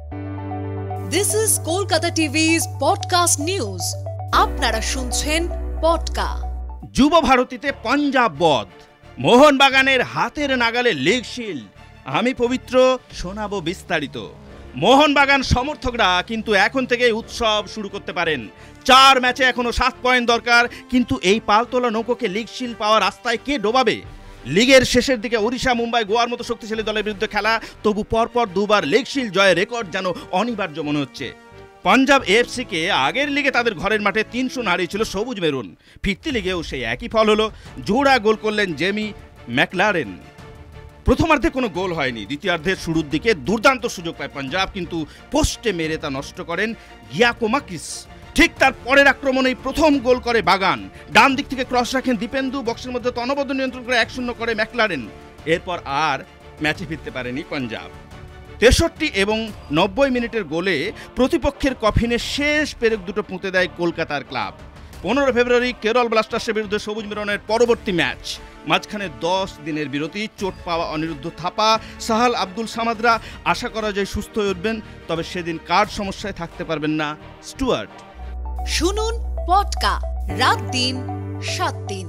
This is Kolkata TV's podcast news. আপনারা শুনছেন পডকা। যুব ভারতীতে পাঞ্জাব বধ, মোহনবাগানের হাতের নাগালে লিগ শিল্ড। আমি পবিত্র শোনাবো বিস্তারিত। মোহনবাগান সমর্থকরা কিন্তু এখন থেকে উৎসব শুরু করতে পারেন। 4 ম্যাচে এখনো 7 পয়েন্ট দরকার, কিন্তু এই পালতোলা নৌকোকে লিগ শিল্ড পাওয়ার রাস্তায় কে ডোবাবে? লিগের শেষের দিকে ওড়িশা, মুম্বাই, গোয়ার মতো শক্তিশালী দলের বিরুদ্ধে খেলা, তবু পরপর 2 বার লিগ শিল্ড জয়ের রেকর্ড যেন অনিবার্য মনে হচ্ছে। পাঞ্জাব এএফসিকে আগের লিগে তাদের ঘরের মাঠে 3-0 হারিয়েছিল সবুজ মেরুন। ফিরতি লিগেও সেই একই ফল হলো। জোড়া গোল করলেন জেমি ম্যাকলারেন। প্রথমার্ধে কোনো গোল হয়নি। দ্বিতীয়ার্ধের শুরুর দিকে দুর্দান্ত সুযোগ পায় পাঞ্জাব, কিন্তু পোস্টে মেরে তা নষ্ট করেন গিয়াকোমাকিস। ঠিক তার পরের আক্রমণেই প্রথম গোল করে বাগান। ডান দিক থেকে ক্রস রাখেন দীপেন্দু, বক্সের মধ্যে অনবদ্য নিয়ন্ত্রণ করে 1-0 করে ম্যাকলারেন। এরপর আর ম্যাচে ফিরতে পারেনি পাঞ্জাব। 63 এবং 90 মিনিটের গোলে প্রতিপক্ষের কফিনে শেষ পেরেক দুটো পুঁতে দেয় কলকাতার ক্লাব। 15 ফেব্রুয়ারি কেরল ব্লাস্টার্সের বিরুদ্ধে সবুজ মেরনের পরবর্তী ম্যাচ। মাঝখানে 10 দিনের বিরতি, চোট পাওয়া অনিরুদ্ধ থাপা, সাহাল আব্দুল সামাদরা। আশা করা যায় সুস্থ হয়ে উঠবেন, তবে সেদিন কার সমস্যায় থাকতে পারবেন না স্টুয়ার্ট। শুনুন পডকা রাত দিন 7 দিন।